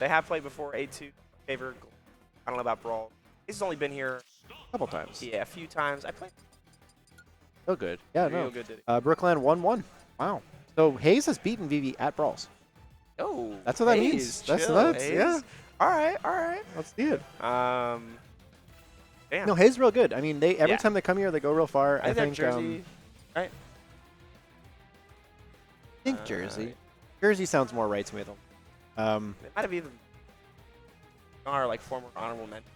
They have played before. 8-2 favor. I don't know about Brawl. He's only been here A couple times. a few times. I played. Oh, good. Yeah, Real no. good, Diddy. BrookLAN 1-1. Wow. So Haze has beaten Vivi at Brawls. Oh, That's what that Haze, means. That's chill, nuts. Haze. Yeah. All right, all right. Let's see it. Damn. No, Haze is real good. I mean, every Yeah. time they come here, they go real far. I think Jersey, right? I think Jersey. Jersey sounds more right to me though. It might have even are like former honorable mention.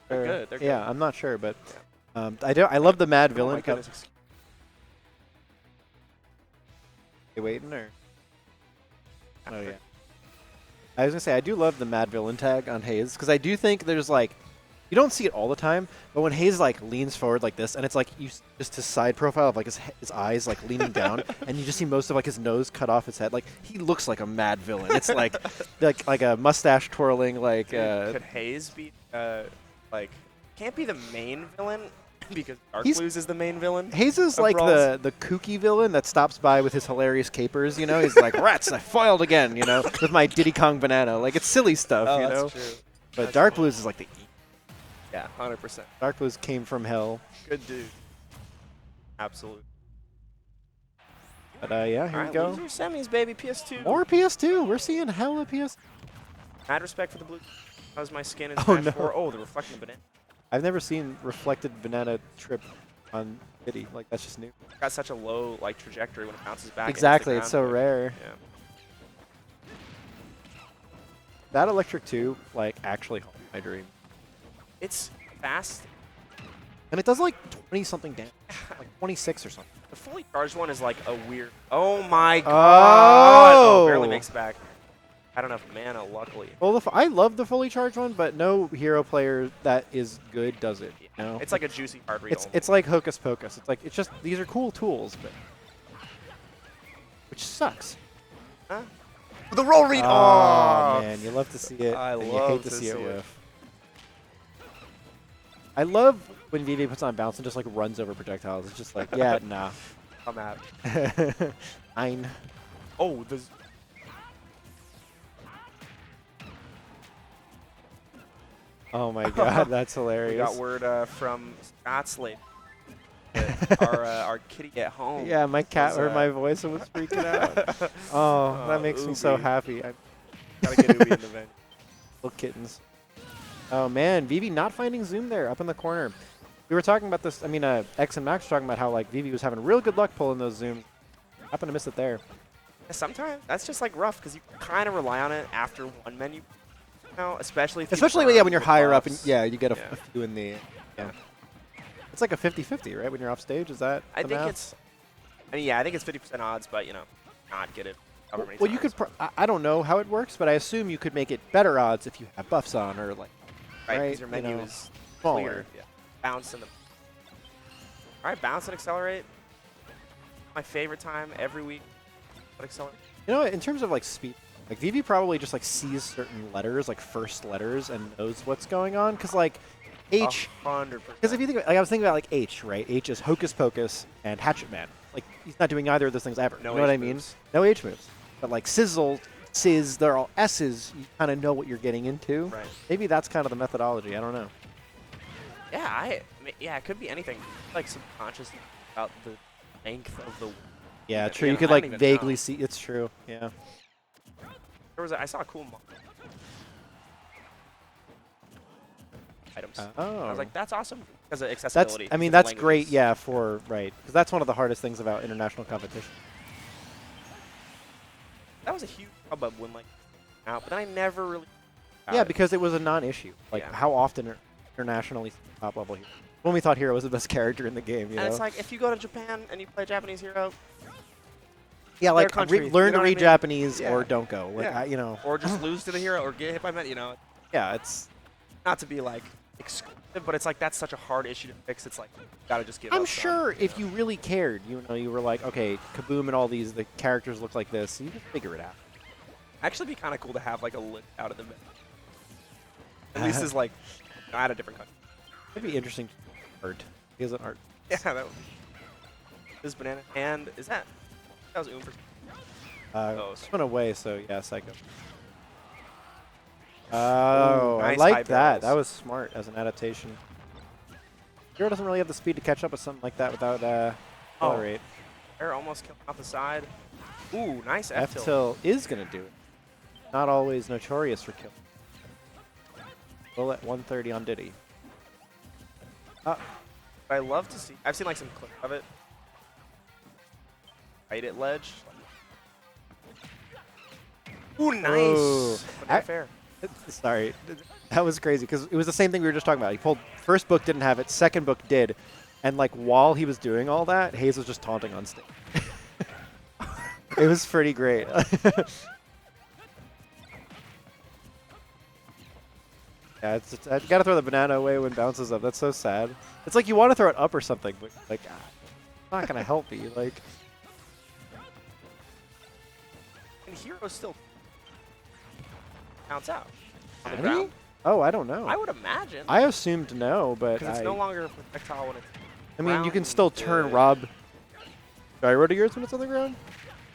They're good. They're good. Yeah, I'm not sure, but I love the Mad Villain. Oh my goodness, excuse You waiting or? Oh yeah. I was gonna say I do love the Mad Villain tag on Haze because I do think there's like you don't see it all the time, but when Haze like leans forward like this and it's like just his side profile of like his eyes like leaning down and you just see most of like his nose cut off his head, like he looks like a Mad Villain. It's like a mustache twirling like. Could Haze be like can't be the main villain because Dark Blues is the main villain? Haze is like the kooky villain that stops by with his hilarious capers, you know? He's like, rats, I foiled again, you know, with my Diddy Kong banana. Like, it's silly stuff, you know? That's true. But That's Dark funny. Blues is like the Yeah, 100%. Dark Blues came from hell. Good dude. Absolutely. But yeah, here we go. Loser semis, baby. PS2. More PS2. We're seeing hella PS. Mad respect for the blue. How's my skin in Oh, Smash no. 4? Oh, the reflecting banana. I've never seen reflected banana trip on Diddy. Like, that's just new. Got such a low like trajectory when it bounces back. Exactly. It's It's so rare. Yeah. That Electric 2, like, actually haunted my dream. It's fast. And it does like 20-something damage. Like 26 or something. The fully charged one is like a weird. Oh my god! Oh! Barely makes it back. I don't have mana, luckily. Well, I love the fully charged one, but no hero player that is good does it. You know? It's like a juicy card read. It's like Hocus Pocus. It's like, it's just, these are cool tools, but. Which sucks. Huh? The roll read! Oh, man, you love to see it. I and you love hate to to see it see it. whiff. I love when Vivi puts on bounce and just like runs over projectiles. It's just like, yeah, nah. I'm out. Ein. Oh, there's. Oh my god, that's hilarious. We got word from Scottslade. Our kitty at home. Yeah, my cat was, heard my voice and was freaking out. Oh, that makes me so Ubi. happy. Gotta get Ubi in the venue. Little kittens. Oh man, Vivi not finding Zoom there up in the corner. We were talking about this. I mean, X and Max were talking about how like Vivi was having real good luck pulling those Zooms. Happened to miss it there. Sometimes that's just like rough because you kind of rely on it after one menu. You know, especially if Especially when you're with higher up and buffs. yeah, you get a Yeah. few in the. Yeah. It's like a 50-50, right? When you're off stage, is that? I the think math? it's. I mean, yeah, I think it's 50% odds, but you know, not get it. however many Well, you could. times. I don't know how it works, but I assume you could make it better odds if you have buffs on or like. right, right, because your menu you know, is smaller. clear. Yeah. Bounce and the. All right, bounce and accelerate. My favorite time every week. But accelerate. You know, in terms of like speed, like Vivi probably just like sees certain letters, like first letters, and knows what's going on. Because like H, 100%. because if you think, like I was thinking about like H, right? H is Hocus Pocus and Hatchet Man. Like he's not doing either of those things ever. No you know what H I mean? moves. No H moves. But like Sizzle, Sizz, they're all S's. You kind of know what you're getting into. Right. Maybe that's kind of the methodology. I don't know. Yeah, yeah, it could be anything. Like subconscious about the length of the. Yeah, Yeah, true. yeah, You could I don't like even vaguely know. see. It's true. Yeah. I saw a cool items. Oh. I was like, that's awesome because of That's. accessibility. I mean, different that's great. languages. Yeah, for right, because that's one of the hardest things about international competition. That was a huge hubbub when like out, but I never really. Yeah, because it was a non-issue. Like, Yeah. how often are internationally top level heroes? When we thought Hero was the best character in the game, you know? And it's like if you go to Japan and you play Japanese hero, yeah, like country, learn you know to what I read mean? Japanese Yeah. or don't go. Like, Yeah. you know. or just lose to the hero or get hit by you know, Yeah, it's. not to be like exclusive, but it's like that's such a hard issue to fix. It's like you gotta just give up. I'm on, sure if know. you really cared, you know, you were like, okay, Kaboom and all these, the characters look like this. You could figure it out. Actually, be kind of cool to have like a list out of the menu. At least is like at a different country. It'd be interesting. Art. He has an art. Yeah, that would be. This banana and is that was for Just went away, so yeah, Psycho. Oh, Ooh, I nice high like that. barrels. That was smart as an adaptation. Hero doesn't really have the speed to catch up with something like that without accelerate. Air almost killing off the side. Ooh, nice F tilt. F-tilt is going to do it. Not always notorious for kill. We'll at 130 on Diddy. I love to see. I've seen like some clips of it. Right at ledge. Ooh, nice. Ooh. But not fair. Sorry, that was crazy because it was the same thing we were just talking about. He pulled first book didn't have it, second book did, and like while he was doing all that, Haze was just taunting on stage. It was pretty great. Yeah, I gotta throw the banana away when it bounces up. That's so sad. It's like you want to throw it up or something, but like, it's not gonna help me. Like, And Hero's still bounce out on the can he? ground. Oh, I don't know. I would imagine. I assumed no, but Because it's no longer a projectile when it's I mean, you can ground, still turn Rob gyro to yours when it's on the ground.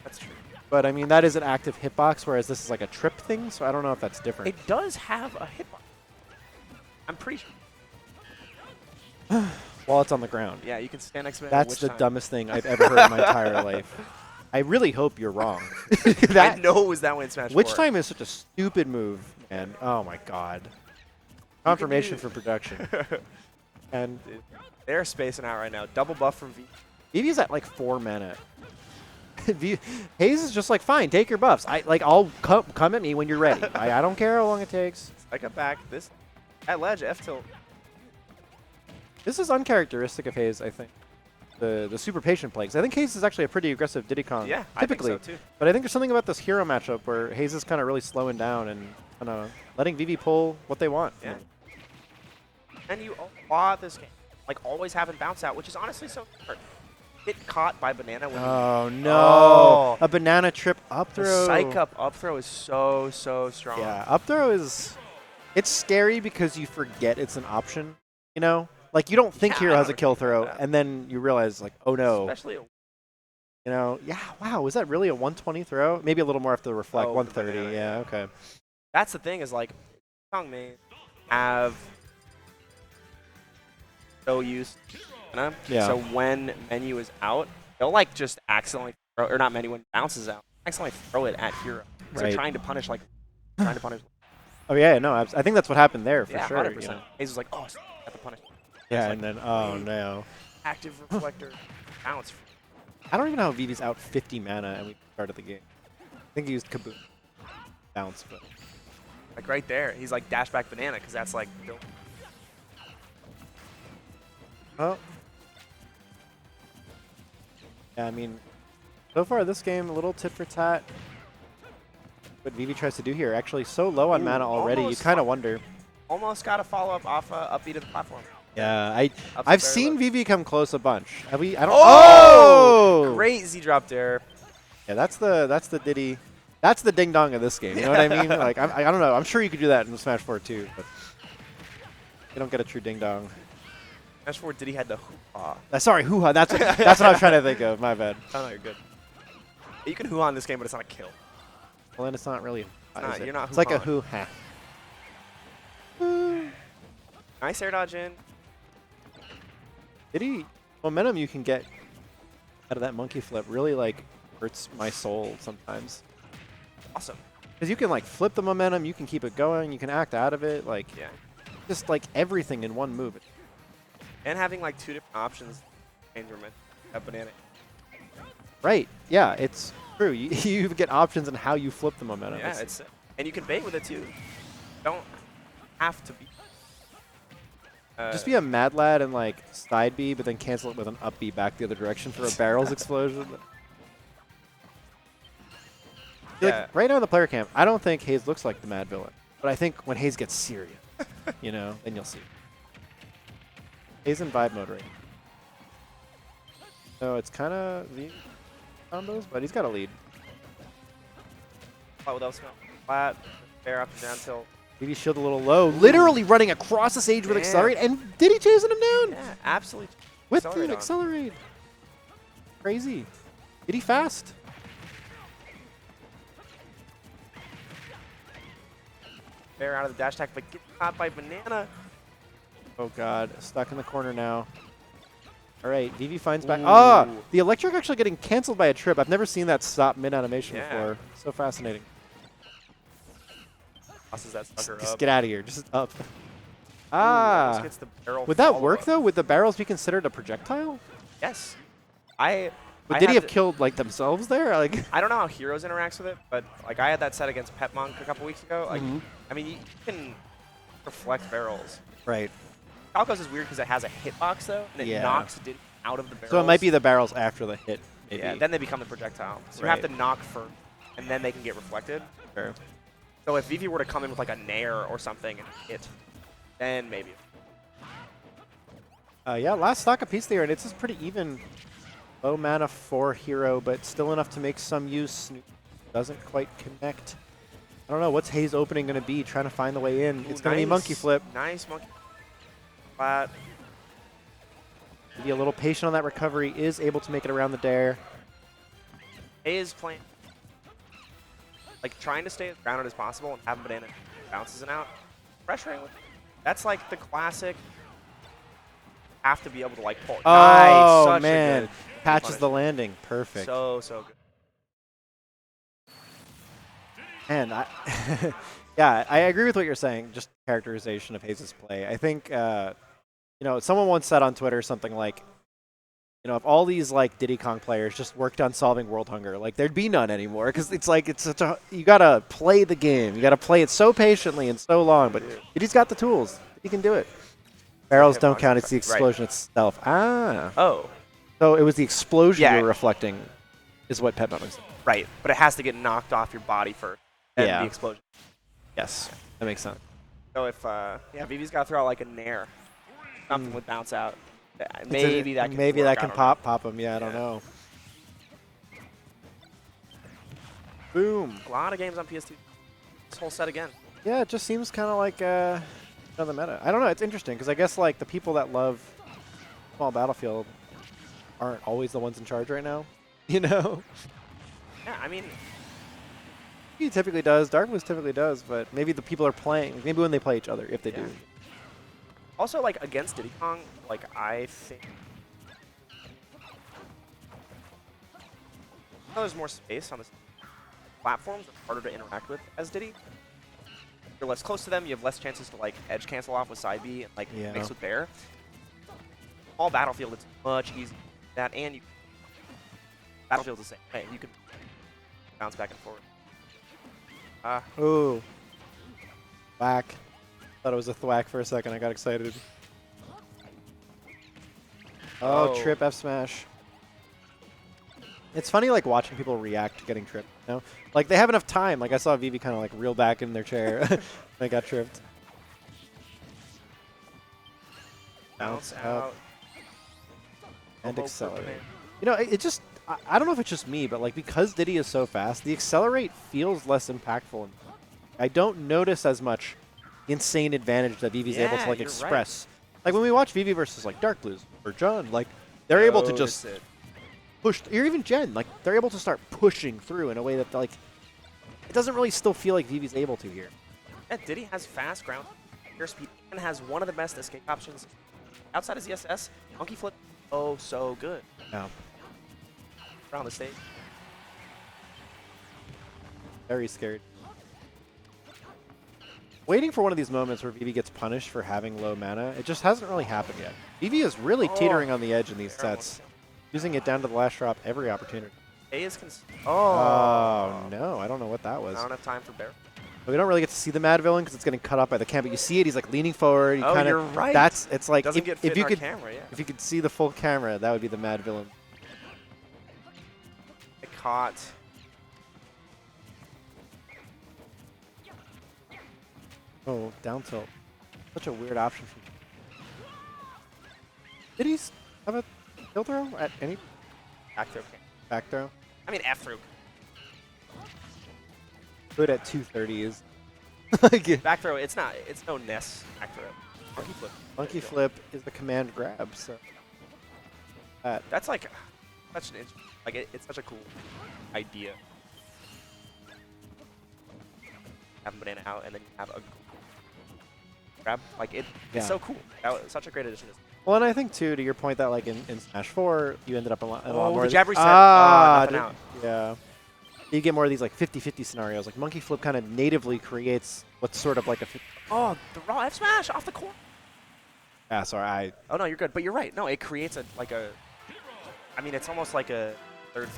That's true. But I mean, that is an active hitbox, whereas this is like a trip thing, so I don't know if that's different. It does have a hitbox. I'm pretty sure. While it's on the ground. Yeah, you can stand next to it. That's the dumbest thing I've ever heard in my entire life. I really hope you're wrong. I know it was that way in Smash 4. Witch time is such a stupid move, man. Oh my god. Confirmation for production. And they're spacing out right now. Double buff from V. Vivi's at like 4 mana. Haze is just like, fine, take your buffs. I'll come at me when you're ready. I don't care how long it takes. I got back. This at ledge F tilt. This is uncharacteristic of Haze, I think. The super patient play. 'Cause I think Haze is actually a pretty aggressive Diddy Kong. Yeah, typically. I think so too. But I think there's something about this hero matchup where Haze is kind of really slowing down and kind of letting Vivi pull what they want. Yeah. And you applaud this game, like always having bounce out, which is honestly so smart. Get caught by banana when Oh you, no! Oh. A banana trip up The throw. psych up throw is so strong. Yeah, up throw is. It's scary because you forget it's an option. You know, like you don't think Yeah, hero I has a don't kill agree with throw, that. and then you realize like, oh no. Especially You know, yeah. Wow, was that really a 120 throw? Maybe a little more after the reflect. Oh, 130. banana, Yeah. Okay. that's the thing is like, Kong may have so used, Yeah. So when menu is out, they'll like just accidentally throw, or not menu when bounces out, accidentally throw it at hero. So Right. trying to punish Oh yeah, no, I think that's what happened there for yeah, sure. 100%. You know? Haze was like, oh, got the punish. Yeah, It's and like, then oh no. active reflector bounce. I don't even know how Vivi's out 50 mana and we started the game. I think he used Kaboom. Bounce, but Like right there, he's like dash back banana because that's like. oh. Yeah, I mean, so far this game a little tit for tat. What Vivi tries to do here, actually so low on Ooh, mana already, you almost kind of fu- wonder. Almost got a follow up off upbeat of the platform. Yeah, Up I've very seen low. Vivi come close a bunch. Have we? I don't. Oh! Great Z drop there. Yeah, that's the Diddy. That's the ding dong of this game. You know what I mean? Like I don't know. I'm sure you could do that in Smash 4 too, but you don't get a true ding dong. Smash 4 Diddy had the hoo-ha. Sorry, hoo-ha. That's what I was trying to think of. My bad. Oh, no, you're good. You can hoo-ha in this game, but it's not a kill. Well, then it's not really. not, you're not It's like a hoo-hawing. hoo-ha. Nice air dodge in. Diddy momentum you can get out of that monkey flip really like hurts my soul sometimes. Awesome. Because you can like flip the momentum, you can keep it going, you can act out of it, like Yeah. just like everything in one move. And having like two different options change your banana. Right? Yeah, it's true. You get options in how you flip the momentum. Yeah, it's and you can bait with it too. Don't have to be. Just be a mad lad and like side B, but then cancel it with an up B back the other direction for a barrels explosion. Yeah. Like, right now in the player camp, I don't think Haze looks like the mad villain, but I think when Haze gets serious, you know, then you'll see. Haze in vibe mode right now. So it's kind of the combos, but he's got a lead. Flat without smoke. Flat. Fair up and down tilt. Maybe shield a little low. Literally running across the stage with Damn. Accelerate, and Diddy chasing him down Yeah, absolutely. with Accelerate the on. Accelerate. Crazy. Diddy fast. Bear out of the dash attack, but get caught by Banana. Oh god, stuck in the corner now. All right, Vivi finds back. Ooh. Ah, the electric actually getting canceled by a trip. I've never seen that stop mid-animation before. So fascinating. Tosses that sucker Just up. get out of here. Just up. Ooh, Ah. almost gets the barrel Would that work, follow-up. though? Would the barrels be considered a projectile? Yes. Would Diddy have killed, like, themselves there? Like, I don't know how Heroes interacts with it, but like I had that set against Pet Monk a couple weeks ago. Like, I mean, you can reflect barrels. right. Falco's is weird because it has a hitbox though, and it knocks Diddy out of the barrels. So it might be the barrels after the hit, maybe. Yeah, then they become the projectile. So you have to knock first, and then they can get reflected. Sure. So if Vivi were to come in with like a Nair or something and hit, then maybe. Yeah, last stock apiece there, and it's just pretty even. Low mana for hero, but still enough to make some use. Doesn't quite connect. I don't know, what's Haze opening going to be? Trying to find the way in. Ooh, It's going to be monkey flip. Nice monkey flat. Be a little patient on that recovery. Is able to make it around the dare. Haze playing, like trying to stay as grounded as possible and have Banana bounces and out. Pressuring with, that's like the classic. Have to be able to like pull. Oh, nice, such man. a good Patches punish. the landing. Perfect. So good. And yeah, I agree with what you're saying. Just characterization of Haze's play. I think, someone once said on Twitter something like, if all these like Diddy Kong players just worked on solving world hunger, like there'd be none anymore. Because it's like you gotta play the game. You gotta play it so patiently and so long. But Diddy's got the tools. He can do it. Barrels don't count. It's the explosion itself. Ah. Oh. So it was the explosion you were reflecting, is what Pet was. Right, but it has to get knocked off your body first. And the explosion. Yes, that makes sense. So if Vivi's got to throw out like a Nair, something would bounce out. Maybe that can pop him. Yeah, I don't know. Boom. A lot of games on PS2. This whole set again. Yeah, it just seems kind of like another meta. I don't know. It's interesting because I guess like the people that love Small Battlefield aren't always the ones in charge right now. Yeah, I mean, he typically does. Darkblues typically does, but maybe the people are playing. Maybe when they play each other, if they do. Also, like against Diddy Kong, like I think there's more space on the platforms. They're harder to interact with as Diddy. You're less close to them. You have less chances to like edge cancel off with side B and like mix with Bear. All Battlefield, it's much easier. That and you Battlefield's the same way. You can bounce back and forth. Ooh. Whack. Thought it was a thwack for a second. I got excited. Oh, trip F smash. It's funny, like, watching people react to getting tripped, you know? Like, they have enough time. Like, I saw Vivi kind of, like, reel back in their chair when they got tripped. Bounce out. And accelerate. You know, it just... I don't know if it's just me, but, like, because Diddy is so fast, the accelerate feels less impactful. I don't notice as much the insane advantage that Vivi's able to, like, express. Like, when we watch Vivi versus, like, Darkblues or John, like, they're able to just... push, or even Jen, like, they're able to start pushing through in a way that, like, it doesn't really still feel like Vivi's able to here. Yeah, Diddy has fast ground, air speed, and has one of the best escape options outside of ZSS. Monkey flip, oh, so good. Yeah. Around the stage. Very scared. Waiting for one of these moments where Vivi gets punished for having low mana. It just hasn't really happened yet. Vivi is really teetering on the edge in these sets. Using it down to the last drop every opportunity. Haze can... Oh, no. I don't know what that was. I don't have time for Bear. But we don't really get to see the Mad Villain because it's getting cut off by the cam. But you see it. He's like leaning forward. Oh, you're right. That's, it's like, Doesn't get fit if you in could, our camera, yeah. if you could see the full camera, that would be the Mad Villain. I caught. Oh, down tilt. Such a weird option. Did he have a kill throw at any Back throw. back throw? I mean, F throw. Good at 230 is. Like, Back throw, it's not. It's no Ness back throw. Monkey flip. monkey flip is the command grab. So That's like such an like it's such a cool idea. Have a banana out and then you have a grab. Like it's so cool. That was such a great addition. Well, and I think too, to your point that like in Smash 4, you ended up a lot more. The jab reset. Nothing out. Yeah. You get more of these like 50-50 scenarios. Like Monkey Flip kind of natively creates what's sort of like a. Oh, the raw F smash off the corner. Ah, sorry. Oh no, you're good. But you're right. No, it creates a like a. I mean, it's almost like a third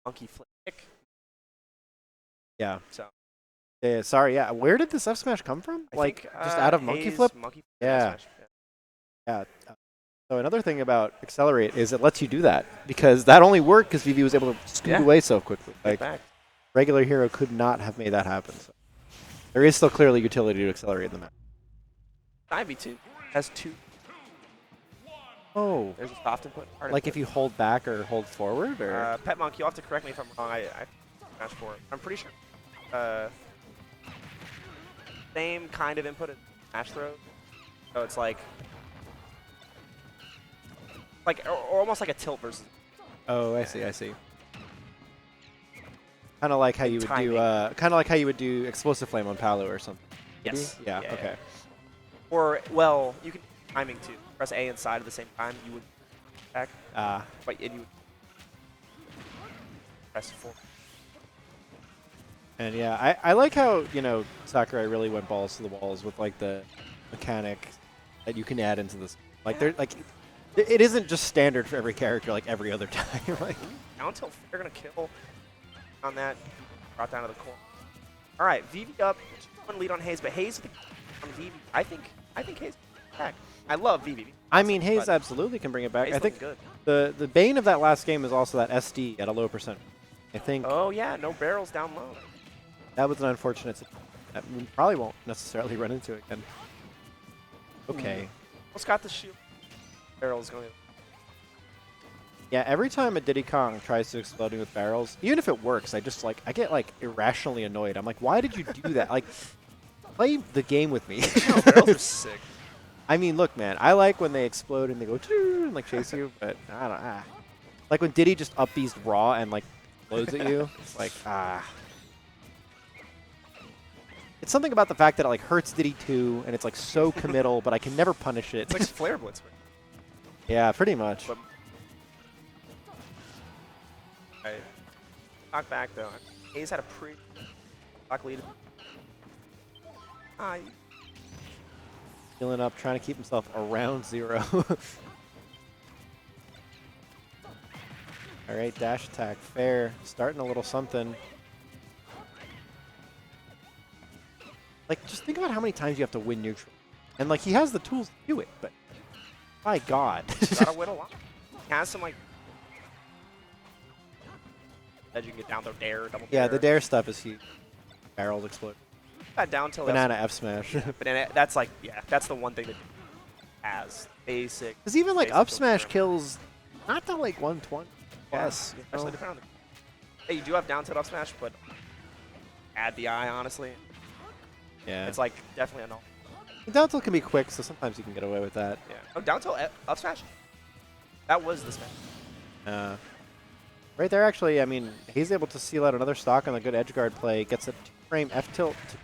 Monkey Flip kick. Yeah. So. Sorry. Yeah. Where did this F smash come from? I like think, just out of Haze, Monkey Flip. Yeah. Yeah. So another thing about Accelerate is it lets you do that because that only worked because Vivi was able to scoot away so quickly. Like regular hero could not have made that happen. So there is still clearly utility to Accelerate in the map. 5v2 has 2. Oh. There's a soft input. Like if you hold back or hold forward, or Pet Monk, you'll have to correct me if I'm wrong. I Smash 4. I'm pretty sure. Same kind of input as Smash Throw. So it's like or almost like a tilt versus. Oh, I see. Kind of like how you would do. Kind of like how you would do Explosive Flame on Palu or something. Yes. Yeah. Okay. Or well, you can do timing too. Press A and side at the same time. You would attack. But and you would press 4. And yeah, I like how Sakurai really went balls to the walls with like the mechanic that you can add into this. Like it isn't just standard for every character like every other time. Like down tilt, they're gonna kill on that. Brought down to the corner. All right, Vivi up. 1 lead on Haze, but Haze on Vivi. I think Haze back. I love Vivi. I mean, Haze absolutely can bring it back. Haze I think good. The bane of that last game is also that SD at a low percent. I think. Oh yeah, no barrels down low. That was an unfortunate situation that we probably won't necessarily run into again. Okay. What's got the shield? Barrels going. Yeah, every time a Diddy Kong tries to explode me with barrels, even if it works, I get like irrationally annoyed. I'm like, why did you do that? Like, play the game with me. No, barrels are sick. I mean, look, man, I like when they explode and they go and like chase you, but I don't. Like when Diddy just up B's raw and like explodes at you. It's like It's something about the fact that it like hurts Diddy too, and it's like so committal, but I can never punish it. It's like Flare Blitz. Yeah, pretty much. But knock back though. Haze had a pretty block lead. Healing up, trying to keep himself around 0. All right, dash attack, fair. Starting a little something. Like, just think about how many times you have to win neutral. And, like, he has the tools to do it, but my God. Gotta win a lot. He has some, like, that you can get down there, dare, double dare. Yeah, the dare stuff is huge. Barrels explode. That down tilt. Banana F smash. Banana, that's like, yeah, that's the one thing that has basic. Because even, like, up smash kills not to, like, 120 plus. Yeah, especially depending on the. Hey, you do have down tilt up smash, but add the eye, honestly. Yeah. It's, like, definitely a no. Down tilt can be quick, so sometimes you can get away with that. Yeah. Oh, down tilt up smash? That was the smash. Right there, actually, I mean, he's able to seal out another stock on a good edge guard play, gets a 2-frame F tilt to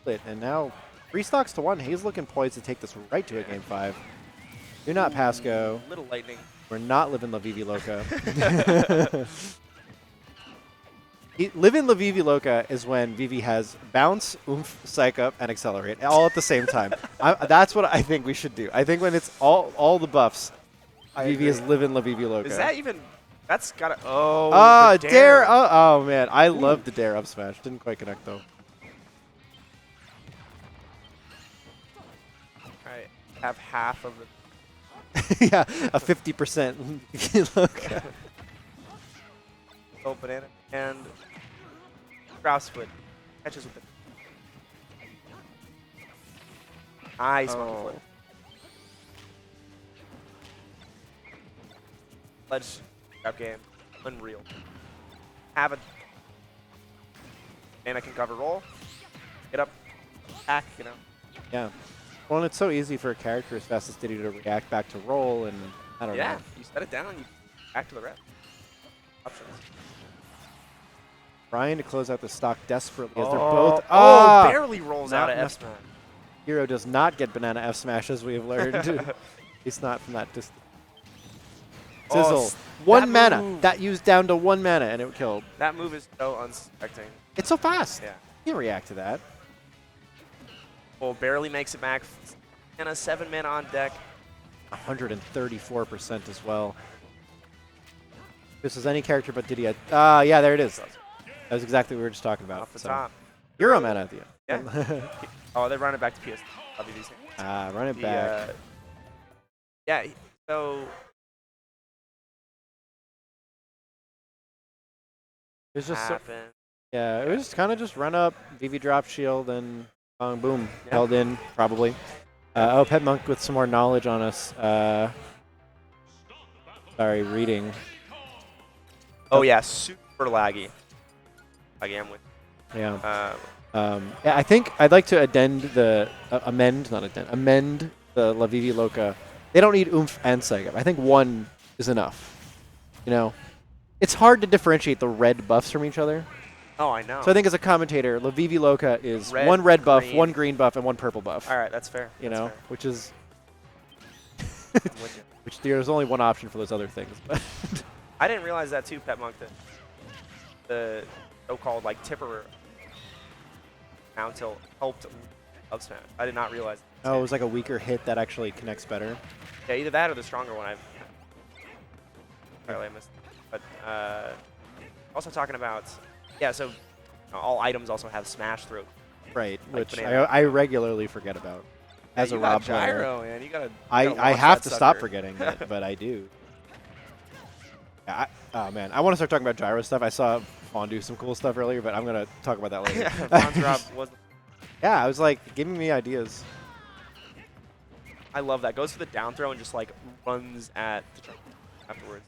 split, and now 3 stocks to 1. He's looking poised to take this right to a game 5. Do not pass go. Little lightning. We're not living La Vivi Loca. Living La Vivi Loca is when Vivi has bounce, oomph, psych up, and accelerate all at the same time. That's what I think we should do. I think when it's all the buffs, Vivi is living La Vivi Loca. Is that even? That's gotta. Oh. Dare. Oh man, I love the dare up smash. Didn't quite connect though. Alright, have half of the. Yeah, a 50% Loca. Oh, banana and grouse foot catches with it. Nice monkey flip. Ledge grab game, unreal. Have it. And I can cover roll. Get up, attack, you know. Yeah. Well, and it's so easy for a character as fast as Diddy to react back to roll, and I don't know. Yeah, you set it down, you back to the rep. Options. Trying to close out the stock desperately as they're both. Barely rolls out of F smash. Hero does not get banana F smash, as we have learned. He's not from that distance. Sizzle. One mana. Move. That used down to 1 mana, and it killed. That move is so unsuspecting. It's so fast. Yeah. You can't react to that. Well, barely makes it back. And a 7 mana on deck. 134% as well. This is any character but Diddy. Yeah, there it is. That was exactly what we were just talking about. Off the top. Hero mana at the end. Yeah. Oh, they're running back to PS. Run it back. Yeah, so it was just happen. yeah, it was just kind of just run up, Vivi drop shield, and boom, held in probably. Oh, Pet Monk with some more knowledge on us. Sorry, reading. Oh yeah, super laggy. I'm with. Yeah. Yeah, I think I'd like to amend the La Vivi Loca. They don't need oomph and Saiga. I think one is enough. You know, it's hard to differentiate the red buffs from each other. Oh, I know. So I think as a commentator, La Vivi Loca is red, one red buff, green. one green buff, and one purple buff. All right, that's fair. You that's know, fair. which is which there's only one option for those other things. But I didn't realize that too, Pet Monk. That the so-called like tipper down tilt helped up smash. I did not realize. Oh, it was like a weaker hit that actually connects better. Yeah, either that or the stronger one. Apparently I missed. But also talking about so all items also have smash through. Right, Like which banana. I regularly forget about. As a Rob player. gyro, man. You gotta I launch have that to stop sucker. forgetting it, but I do. Yeah, oh man, I want to start talking about gyro stuff. I saw Fawn do some cool stuff earlier, but I'm gonna talk about that later. Fawn's Rob was. Yeah, I was like, giving me ideas. I love that. Goes for the down throw and just like runs at the trunk afterwards.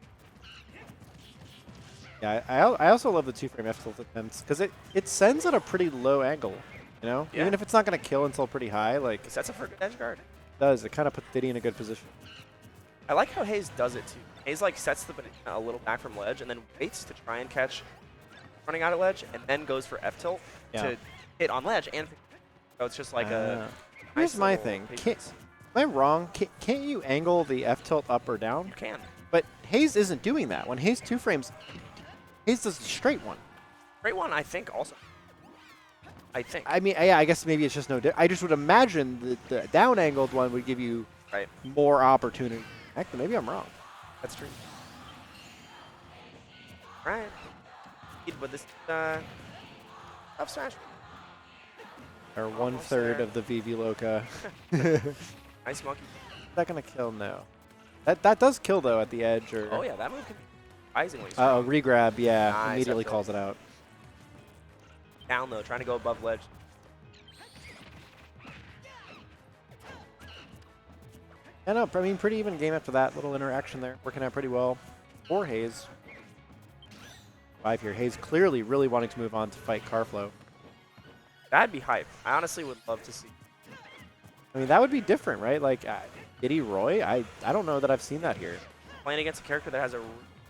Yeah, I also love the 2-frame F tilt attempts because it sends at a pretty low angle. You know, Yeah. even if it's not gonna kill until pretty high, like It sets up for a good edge guard. it kind of puts Diddy in a good position. I like how Haze does it too. Haze like sets the banana a little back from ledge and then waits to try and catch running out at ledge and then goes for F tilt to hit on ledge and so it's just like a. Here's nice my little thing. patience. Am I wrong? Can't you angle the F tilt up or down? You can. But Haze isn't doing that. When Haze 2-frames, Haze does the straight one. Great one, I think also. I think. I mean, yeah, I guess maybe it's just no. I just would imagine that the down-angled one would give you Right. more opportunity. Heck, maybe I'm wrong. That's true. Right. But this up smash. Or Almost 1/3 there. of the Vivi Loca. Nice monkey. Is that gonna kill? No. That does kill though at the edge. Or Oh yeah, that move can be surprisingly oh, strong. regrab. Yeah, Nice, immediately F tilt. calls it out. Down though, trying to go above ledge. Yeah, no, I mean, pretty even game after that. Little interaction there, working out pretty well for Haze. 5 here. Haze clearly really wanting to move on to fight Carflow. That'd be hype. I honestly would love to see. I mean, that would be different, right? Like, Diddy Roy? I don't know that I've seen that here. Playing against a character that has a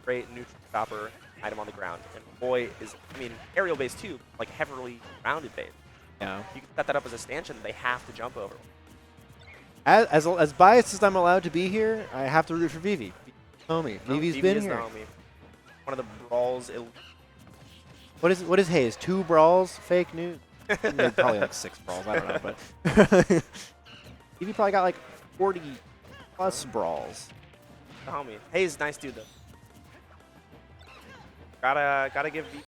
great neutral stopper item on the ground. And Roy is, I mean, aerial base too, like heavily rounded base. Yeah. You can set that up as a stanchion they have to jump over. As biased as I'm allowed to be here, I have to root for Vivi. Homie. No, Vivi's Vivi been is the here. homie. One of the brawls. What is Haze? 2 brawls? Fake news? Maybe probably like 6 brawls. I don't know, but Vivi probably got like 40 plus brawls. The homie. Haze, nice dude though. Gotta give Vivi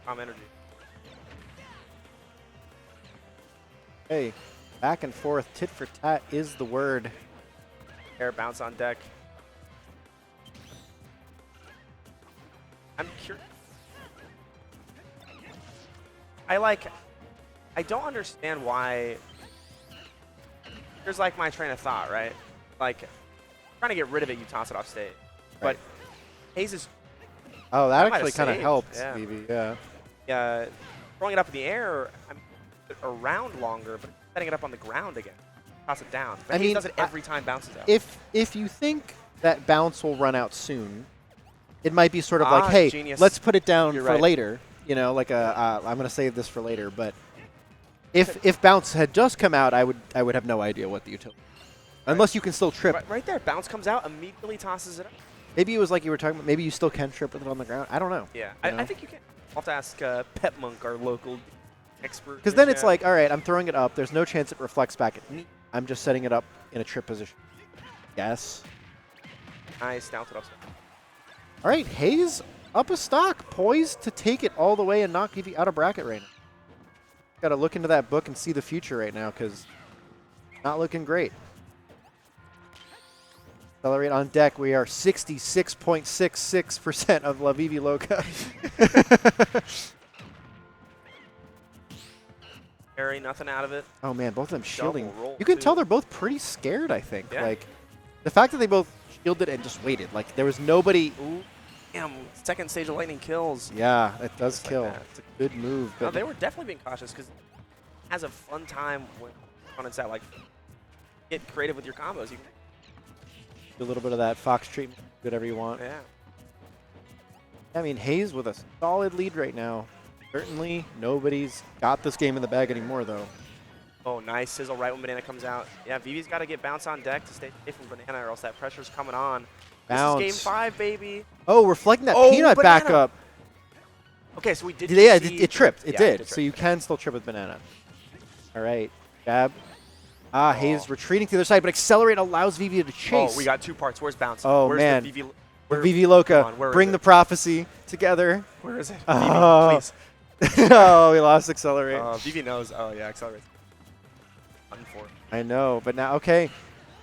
calm energy. Hey, back and forth, tit for tat is the word. Air bounce on deck. I'm curious. I don't understand why. Here's like my train of thought, right? Like, trying to get rid of it, you toss it off stage. Right. But Haze is Oh, that That might actually have kind of saved, helped yeah. Vivi, yeah. throwing it up in the air, around longer, but setting it up on the ground again. Toss it down. But I Haze mean, does it every time bounces out. If you think that bounce will run out soon, it might be sort of like, hey, genius. let's put it down You're for right. later. You know, like I'm going to save this for later. But If bounce had just come out, I would have no idea what the utility. Unless you can still trip. Right there, bounce comes out, immediately tosses it up. Maybe it was like you were talking about. Maybe you still can trip with it on the ground. I don't know. Yeah, I think you can. I'll have to ask Pet Monk, our local expert. Because then it's like, all right, I'm throwing it up. There's no chance it reflects back at me. I'm just setting it up in a trip position. Yes. Nice, down to it up. All right, Haze up a stock, poised to take it all the way and knock Vivi out of bracket right now. Got to look into that book and see the future right now because not looking great. Accelerate on deck. We are 66.66% of La Vivi Loca. Harry, nothing out of it. Oh man, both of them shielding. Roll You can too. tell they're both pretty scared, I think. Yeah. Like the fact that they both shielded and just waited. Like there was nobody. Ooh, damn, second stage of lightning kills. Yeah, it does Just like kill. that. It's a good move. No, But they were definitely being cautious because it has a fun time when opponents that like get creative with your combos. You can, a little bit of that fox treatment, whatever you want. yeah. I mean, Haze with a solid lead right now. Certainly nobody's got this game in the bag anymore, though. Oh, nice sizzle right when Banana comes out. Yeah, Vivi's got to get bounce on deck to stay safe from Banana or else that pressure's coming on. Bounce. This is game 5, baby. Oh, reflecting that Oh, peanut back banana. up. Okay, so we did Yeah, see it tripped. It yeah, did. trip. So you can still trip with Banana. All right. Jab. Ah, Haze retreating to the other side, but Accelerate allows Vivi to chase. Oh, we got 2 parts. Where's bounce? Oh, Where's man. The Vivi, Vivi Loca, come on, where bring is the it? prophecy together. Where is it? Oh. Vivi, please. Oh, we lost Accelerate. Vivi knows. Oh, yeah, accelerate. I know, but now, okay.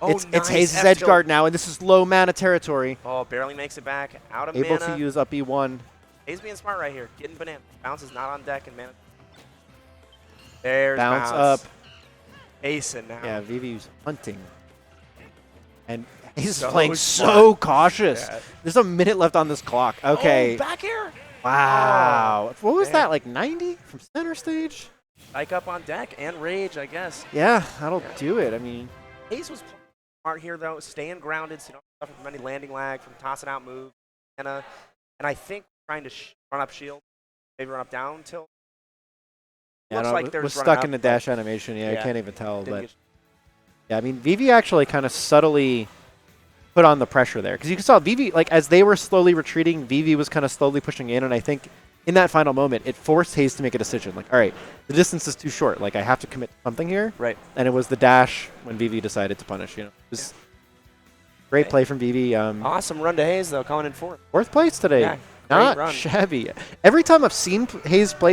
Oh, It's nice. Haze's F edge tilt. guard now, and this is low mana territory. Oh, barely makes it back. Out of Able mana. to use up E1. Haze being smart right here. Getting Banana. Bounce is not on deck and mana. There's Bounce bounce. up. Acing now. Yeah, Vivi's hunting. And he's So playing smart. so cautious. Yeah. There's a minute left on this clock. Okay. Oh, back air. Wow. What was man. that, like 90 from center stage? Spike up on deck and rage, I guess. Yeah, that'll do it. I mean, Haze was smart here, though, staying grounded so you don't suffer from any landing lag, from tossing out moves. And I think trying to run up shield, maybe run up down tilt. yeah, Looks no, like was they're stuck running in the up, dash animation. Yeah, yeah, I can't even tell. didn't But get- yeah, I mean, Vivi actually kind of subtly put on the pressure there. Because you saw Vivi, like, as they were slowly retreating, Vivi was kind of slowly pushing in. And I think in that final moment, it forced Haze to make a decision. Like, all right, the distance is too short. Like, I have to commit to something here. Right. And it was the dash when Vivi decided to punish. You know, it was great play from Vivi. Awesome run to Haze, though, coming in fourth. Fourth place today. Yeah, great Not run. shabby. Every time I've seen Haze play